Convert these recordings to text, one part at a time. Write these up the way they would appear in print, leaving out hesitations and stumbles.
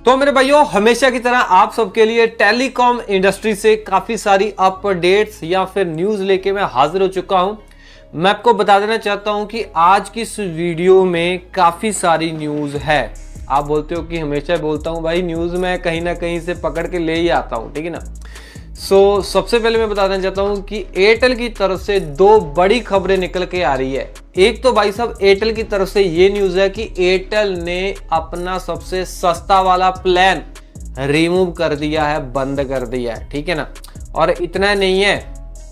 तो मेरे भाइयों, हमेशा की तरह आप सबके लिए टेलीकॉम इंडस्ट्री से काफी सारी अपडेट्स या फिर न्यूज लेके मैं हाजिर हो चुका हूं। मैं आपको बता देना चाहता हूं कि आज की इस वीडियो में काफी सारी न्यूज है। आप बोलते हो कि हमेशा बोलता हूं भाई, न्यूज में कहीं ना कहीं से पकड़ के ले ही आता हूं, ठीक है ना। सबसे पहले मैं बता देना चाहता हूं कि एयरटेल की तरफ से दो बड़ी खबरें निकल के आ रही है। एक तो भाई साहब एयरटेल की तरफ से ये न्यूज है कि एयरटेल ने अपना सबसे सस्ता वाला प्लान रिमूव कर दिया है, बंद कर दिया है, ठीक है ना। और इतना नहीं है,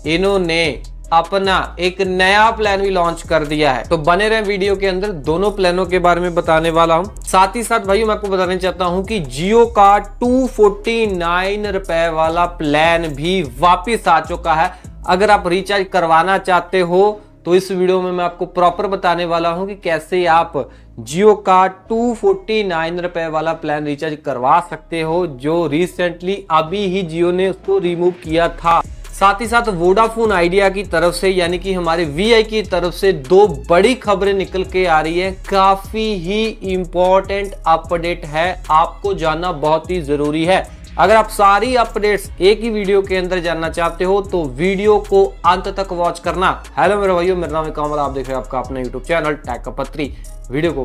इन्होंने अपना एक नया प्लान भी लॉन्च कर दिया है। तो बने रहे वीडियो के अंदर, दोनों प्लानों के बारे में बताने वाला हूं। साथ ही साथ भाई मैं आपको बताना चाहता हूं कि जियो का 249 रुपए वाला प्लान भी वापिस आ चुका है। अगर आप रिचार्ज करवाना चाहते हो तो इस वीडियो में मैं आपको प्रॉपर बताने वाला हूं कि कैसे आप जियो का 249 रुपए वाला प्लान रिचार्ज करवा सकते हो, जो रिसेंटली अभी ही जियो ने उसको रिमूव किया था। साथ ही साथ वोडाफोन आइडिया की तरफ से यानी कि हमारे वीआई की तरफ से दो बड़ी खबरें निकल के आ रही है। काफी ही इंपॉर्टेंट अपडेट है, आपको जानना बहुत ही जरूरी है। अगर आप सारी अपडेट्स एक ही वीडियो के अंदर जानना चाहते हो तो वीडियो को अंत तक वॉच करना। हेलो मेरे भाइयों, मेरा नाम है कमल, आप देख रहे हैं आपका अपना यूट्यूब चैनल टेक पत्री। वीडियो को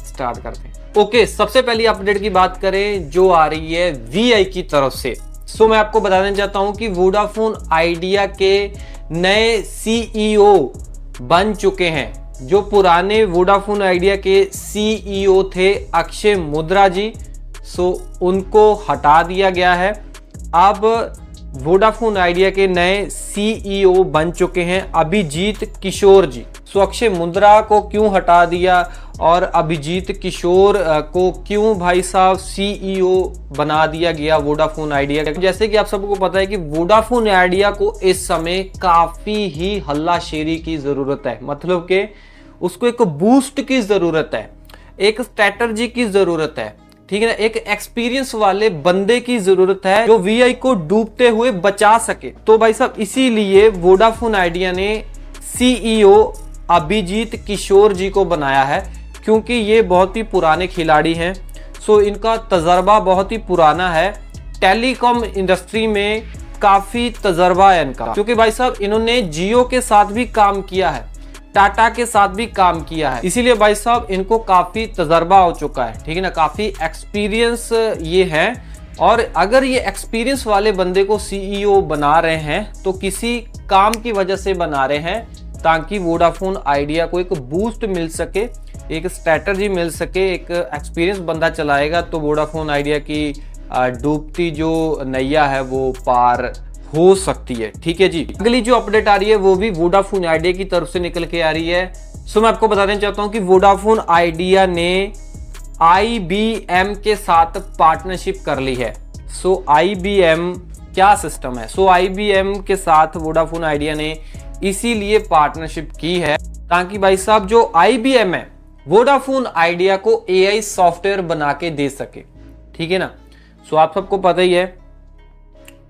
स्टार्ट करते हैं। ओके, सबसे पहली अपडेट की बात करें जो आ रही है वीआई की तरफ से। मैं आपको बताना चाहता हूं कि वोडाफोन आइडिया के नए सीईओ बन चुके हैं। जो पुराने वोडाफोन आइडिया के सीईओ थे अक्षय मुद्रा जी, उनको हटा दिया गया है। अब वोडाफोन आइडिया के नए सीईओ बन चुके हैं अभिजीत किशोर जी। अक्षय मुद्रा को क्यों हटा दिया और अभिजीत किशोर को क्यों भाई साहब सीईओ बना दिया गया वोडाफोन आइडिया? जैसे कि आप सबको पता है कि वोडाफोन आइडिया को इस समय काफी ही हल्लाशेरी की जरूरत है, मतलब कि उसको एक बूस्ट की जरूरत है, एक स्ट्रैटेजी की जरूरत है, ठीक है ना। एक एक्सपीरियंस वाले बंदे की जरूरत है जो वीआई को डूबते हुए बचा सके। तो भाई साहब इसीलिए वोडाफोन आइडिया ने सीईओ अभिजीत किशोर जी को बनाया है, क्योंकि ये बहुत ही पुराने खिलाड़ी हैं। इनका तजर्बा बहुत ही पुराना है, टेलीकॉम इंडस्ट्री में काफी तजर्बा है इनका। क्योंकि भाई साहब इन्होंने जियो के साथ भी काम किया है, टाटा के साथ भी काम किया है, इसीलिए भाई साहब इनको काफी तजर्बा हो चुका है, ठीक है ना। काफी एक्सपीरियंस ये है। और अगर ये एक्सपीरियंस वाले बंदे को सीईओ बना रहे हैं तो किसी काम की वजह से बना रहे हैं, ताकि वोडाफोन आइडिया को एक बूस्ट मिल सके, एक स्ट्रैटेजी मिल सके। एक एक्सपीरियंस बंदा चलाएगा तो वोडाफोन आइडिया की डूबती जो नैया है वो पार हो सकती है, ठीक है जी। अगली जो अपडेट आ रही है वो भी वोडाफोन आइडिया की तरफ से निकल के आ रही है। मैं आपको बताना चाहता हूं कि वोडाफोन आइडिया ने IBM के साथ पार्टनरशिप कर ली है। IBM क्या सिस्टम है? IBM के साथ वोडाफोन आइडिया ने इसीलिए पार्टनरशिप की है ताकि भाई साहब जो IBM है वोडाफोन आइडिया को AI सॉफ्टवेयर बना के दे सके, ठीक है ना। आप सबको पता ही है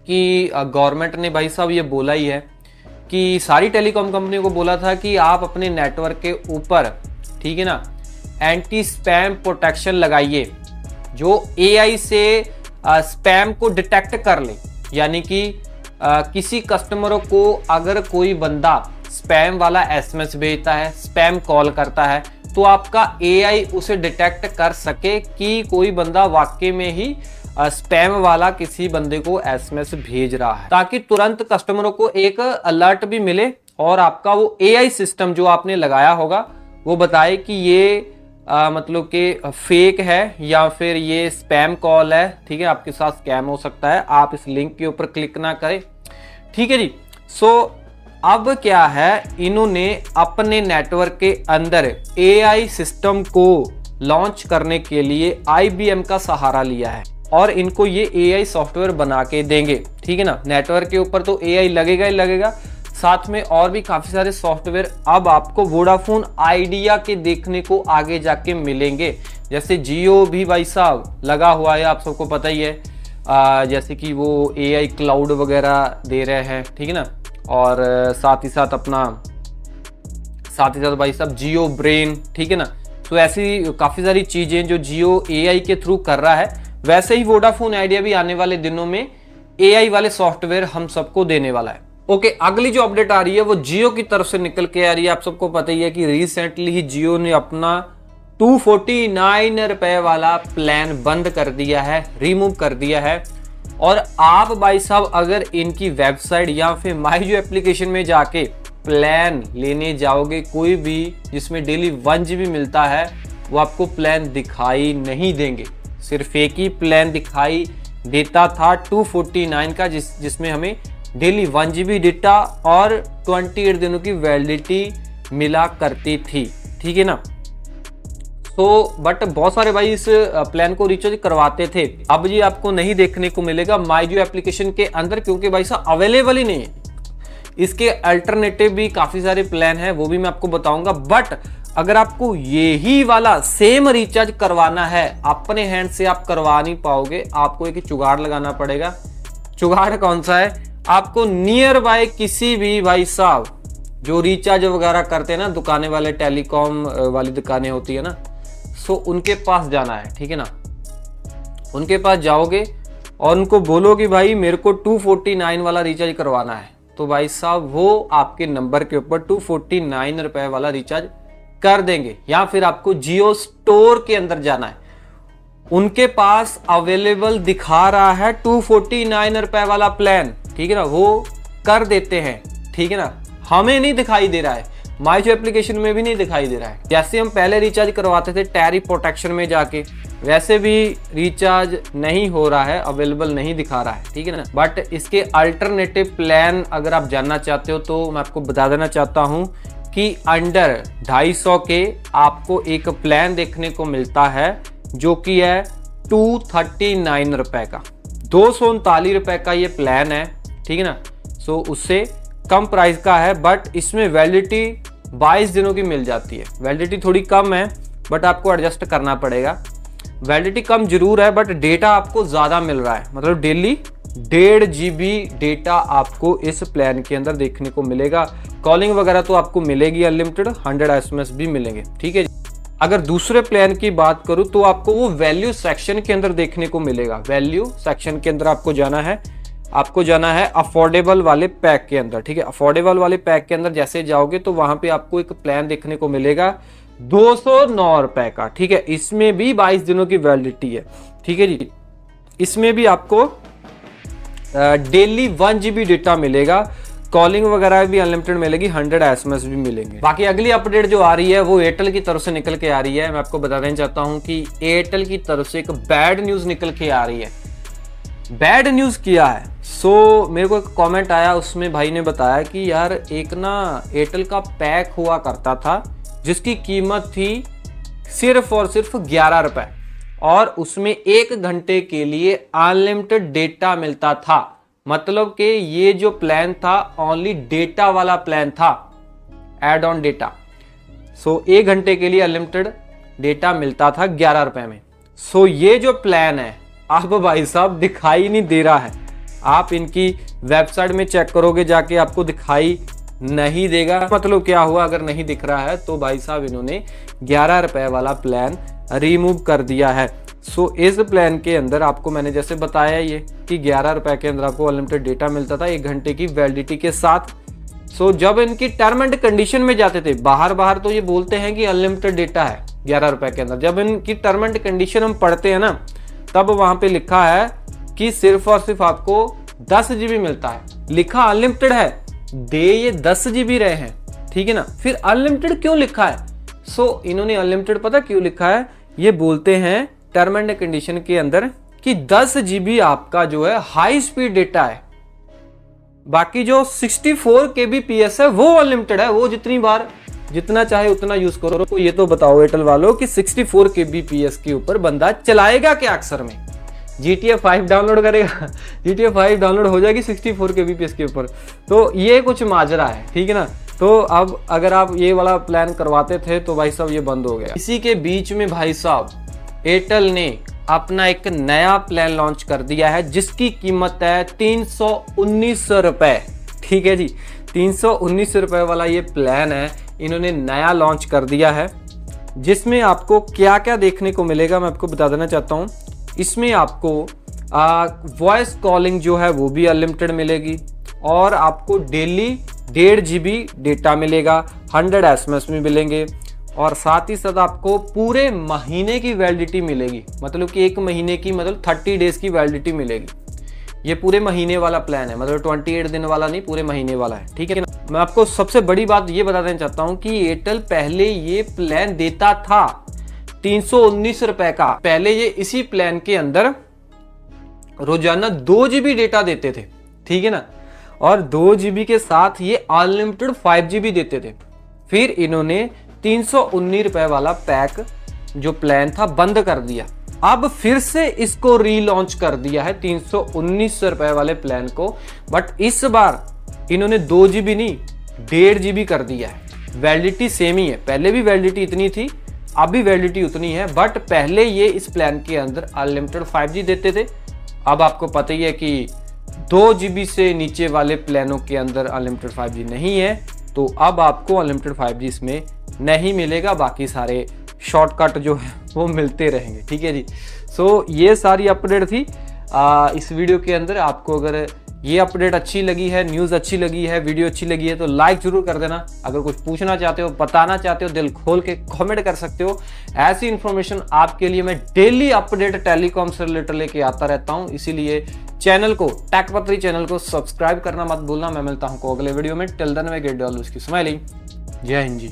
कि गवर्नमेंट ने भाई साहब ये बोला ही है कि सारी टेलीकॉम कंपनियों को बोला था कि आप अपने नेटवर्क के ऊपर, ठीक है ना, एंटी स्पैम प्रोटेक्शन लगाइए जो AI से स्पैम को डिटेक्ट कर ले। यानी कि किसी कस्टमरों को अगर कोई बंदा स्पैम वाला SMS भेजता है, स्पैम कॉल करता है, तो आपका AI उसे डिटेक्ट कर सके कि कोई बंदा वाकई में ही स्पैम वाला किसी बंदे को SMS भेज रहा है, ताकि तुरंत कस्टमरों को एक अलर्ट भी मिले और आपका वो AI सिस्टम जो आपने लगाया होगा वो बताए कि ये मतलब कि फेक है या फिर ये स्पैम कॉल है, ठीक है, आपके साथ स्कैम हो सकता है, आप इस लिंक के ऊपर क्लिक ना करें, ठीक है जी। अब क्या है, इन्होंने अपने नेटवर्क के अंदर AI सिस्टम को लॉन्च करने के लिए IBM का सहारा लिया है और इनको ये AI सॉफ्टवेयर बना के देंगे, ठीक है ना। नेटवर्क के ऊपर तो AI लगेगा ही लगेगा, साथ में और भी काफी सारे सॉफ्टवेयर अब आपको वोडाफोन आइडिया के देखने को आगे जाके मिलेंगे। जैसे जियो भी भाई साहब लगा हुआ है, आप सबको पता ही है, जैसे कि वो AI क्लाउड वगैरह दे रहे हैं, ठीक है ना। और साथ ही साथ भाई साहब जियो ब्रेन, ठीक है ना। तो ऐसी काफ़ी सारी चीज़ें जो जियो AI के थ्रू कर रहा है, वैसे ही वोडाफोन आइडिया भी आने वाले दिनों में AI वाले सॉफ्टवेयर हम सबको देने वाला है। ओके, अगली जो अपडेट आ रही है वो जियो की तरफ से निकल के आ रही है। आप सबको पता ही है कि रिसेंटली ही जियो ने अपना 249 रुपए वाला प्लान बंद कर दिया है, रिमूव कर दिया है। और आप भाई साहब अगर इनकी वेबसाइट या फिर माई जियो एप्लीकेशन में जाके प्लान लेने जाओगे, कोई भी जिसमें डेली 1 GB मिलता है, वो आपको प्लान दिखाई नहीं देंगे। सिर्फ एक ही प्लान दिखाई देता था 249 का, जिसमें हमें डेली 1 GB डेटा और 28 दिनों की वैलिडिटी मिला करती थी, ठीक है ना। बट बहुत सारे भाई इस प्लान को रिचार्ज करवाते थे। अब ये आपको नहीं देखने को मिलेगा माई जियो एप्लीकेशन के अंदर, क्योंकि भाई साहब अवेलेबल ही नहीं है। इसके अल्टरनेटिव भी काफी सारे प्लान हैं, वो भी मैं आपको बताऊंगा। बट अगर आपको यही वाला सेम रिचार्ज करवाना है, अपने हैंड से आप करवा नहीं पाओगे, आपको एक जुगाड़ लगाना पड़ेगा। जुगाड़ कौन सा है? आपको नियर बाय किसी भी भाई साहब जो रिचार्ज वगैरह करते हैं ना, दुकानें वाले, टेलीकॉम वाली दुकानें होती है ना, सो उनके पास जाना है, ठीक है ना। उनके पास जाओगे और उनको बोलो कि भाई मेरे को 249 वाला रिचार्ज करवाना है, तो भाई साहब वो आपके नंबर के ऊपर 249 रुपए वाला रिचार्ज कर देंगे। या फिर आपको जियो स्टोर के अंदर जाना है, उनके पास अवेलेबल दिखा रहा है 249 रुपए वाला प्लान, ठीक है ना, वो कर देते हैं, ठीक है ना। हमें नहीं दिखाई दे रहा है, माई जियो एप्लीकेशन में भी नहीं दिखाई दे रहा है। जैसे हम पहले रिचार्ज करवाते थे टैरिफ प्रोटेक्शन में जाके, वैसे भी रिचार्ज नहीं हो रहा है, अवेलेबल नहीं दिखा रहा है, ठीक है ना। बट इसके अल्टरनेटिव प्लान अगर आप जानना चाहते हो तो मैं आपको बता देना चाहता हूं कि अंडर 250 के आपको एक प्लान देखने को मिलता है जो कि है 239 रुपए का, 239 रुपए का ये प्लान है, ठीक है ना। सो उससे कम प्राइस का है, बट इसमें वैलिडिटी 22 दिनों की मिल जाती है। वैलिडिटी थोड़ी कम है, बट आपको एडजस्ट करना पड़ेगा। वैलिडिटी कम जरूर है, बट डेटा आपको ज़्यादा मिल रहा है, मतलब डेली 1.5 GB डेटा आपको इस प्लान के अंदर देखने को मिलेगा। कॉलिंग वगैरह तो आपको मिलेगी अनलिमिटेड, 100 SMS भी मिलेंगे, ठीक है। अगर दूसरे प्लान की बात करूँ तो आपको वो वैल्यू सेक्शन के अंदर देखने को मिलेगा। वैल्यू सेक्शन के अंदर आपको जाना है अफोर्डेबल वाले पैक के अंदर, ठीक है। अफोर्डेबल वाले पैक के अंदर जैसे जाओगे तो वहां पे आपको एक प्लान देखने को मिलेगा 209 रुपए का, ठीक है। इसमें भी 22 दिनों की वैलिडिटी है, ठीक है जी। इसमें भी आपको डेली 1 GB डेटा मिलेगा, कॉलिंग वगैरह भी अनलिमिटेड मिलेगी, 100 SMS भी मिलेंगे। बाकी अगली अपडेट जो आ रही है वो एयरटेल की तरफ से निकल के आ रही है। मैं आपको बता देना चाहता हूं कि एयरटेल की तरफ से एक बैड न्यूज निकल के आ रही है। बैड न्यूज किया है? मेरे को एक कमेंट आया, उसमें भाई ने बताया कि यार एक ना एयरटेल का पैक हुआ करता था जिसकी कीमत थी सिर्फ और सिर्फ 11 रुपए, और उसमें 1 घंटे के लिए अनलिमिटेड डेटा मिलता था। मतलब कि ये जो प्लान था ओनली डेटा वाला प्लान था, एड ऑन डेटा। 1 घंटे के लिए अनलिमिटेड डेटा मिलता था 11 रुपए में। ये जो प्लान है अब भाई साहब दिखाई नहीं दे रहा है। आप इनकी वेबसाइट में चेक करोगे जाके, आपको दिखाई नहीं देगा। मतलब क्या हुआ, अगर नहीं दिख रहा है तो भाई साहब इन्होंने 11 रुपए वाला प्लान रिमूव कर दिया है। इस प्लान के अंदर आपको मैंने जैसे बताया ये कि 11 रुपए के अंदर आपको अनलिमिटेड डेटा मिलता था 1 घंटे की वैलिडिटी के साथ। जब इनकी टर्म एंड कंडीशन में जाते थे, बाहर तो ये बोलते हैं कि अनलिमिटेड डेटा है 11 रुपए के अंदर, जब इनकी टर्म एंड कंडीशन हम पढ़ते हैं ना, तब वहां पे लिखा है कि सिर्फ और सिर्फ आपको 10 GB मिलता है। लिखा अनलिमिटेड है, दे ये 10 GB रहे हैं, ठीक है ना। फिर अनलिमिटेड क्यों लिखा है? इन्होंने अनलिमिटेड पता क्यों लिखा है? ये बोलते हैं टर्म एंड कंडीशन के अंदर कि 10 GB आपका जो है हाई स्पीड डेटा है, बाकी जो 64 kbps है वो अनलिमिटेड है, वो जितना चाहे उतना यूज करो। तो ये तो बताओ एयरटेल वालों कि 64 kbps के ऊपर बंदा चलाएगा क्या? अक्सर में GTA 5 डाउनलोड करेगा, GTA 5 डाउनलोड हो जाएगी 64 kbps के ऊपर। तो ये कुछ माजरा है, ठीक है ना। तो अब अगर आप ये वाला प्लान करवाते थे तो भाई साहब ये बंद हो गया। इसी के बीच में भाई साहब एयरटेल ने अपना एक नया प्लान लॉन्च कर दिया है जिसकी कीमत है 319 रुपए, ठीक है जी। 319 रुपए वाला ये प्लान है, इन्होंने नया लॉन्च कर दिया है, जिसमें आपको क्या क्या देखने को मिलेगा मैं आपको बता देना चाहता हूँ। इसमें आपको वॉइस कॉलिंग जो है वो भी अनलिमिटेड मिलेगी और आपको डेली 1.5 GB डेटा मिलेगा, 100 SMS भी मिलेंगे और साथ ही साथ आपको पूरे महीने की वैलिडिटी मिलेगी। मतलब कि एक महीने की, मतलब 30 डेज की वैलिडिटी मिलेगी। ये पूरे महीने वाला प्लान है, मतलब 28 दिन वाला नहीं, पूरे महीने वाला है, ठीक है ना। मैं आपको सबसे बड़ी बात ये बता देना चाहता हूँ कि एयरटेल पहले ये प्लान देता था 319 रुपए का। पहले ये इसी प्लान के अंदर रोजाना 2 GB डेटा देते थे, ठीक है ना, और 2 GB के साथ ये अनलिमिटेड 5 GB देते थे। फिर इन्होंने 319 रुपए वाला पैक जो प्लान था बंद कर दिया। अब फिर से इसको रीलॉन्च कर दिया है 319 रुपए वाले प्लान को, बट इस बार इन्होंने 2 GB नहीं 1.5 GB कर दिया है। वैलिडिटी सेम ही है, पहले भी वैलिडिटी इतनी थी, अब भी वैलिडिटी उतनी है, बट पहले ये इस प्लान के अंदर अनलिमिटेड 5G देते थे। अब आपको पता ही है कि 2 GB से नीचे वाले प्लानों के अंदर अनलिमिटेड 5G नहीं है, तो अब आपको अनलिमिटेड 5G इसमें नहीं मिलेगा, बाकी सारे शॉर्टकट जो है वो मिलते रहेंगे, ठीक है जी। सो ये सारी अपडेट थी इस वीडियो के अंदर। आपको अगर ये अपडेट अच्छी लगी है, न्यूज़ अच्छी लगी है, वीडियो अच्छी लगी है तो लाइक जरूर कर देना। अगर कुछ पूछना चाहते हो, बताना चाहते हो, दिल खोल के कमेंट कर सकते हो। ऐसी इन्फॉर्मेशन आपके लिए मैं डेली अपडेट टेलीकॉम से रिलेटेड लेके आता रहता हूँ, इसीलिए चैनल को, टेक पत्री चैनल को सब्सक्राइब करना मत भूलना। मैं मिलता हूँ अगले वीडियो में। टिल देन वे गेट ऑल उसकी स्माइलिंग। जय हिंद जी।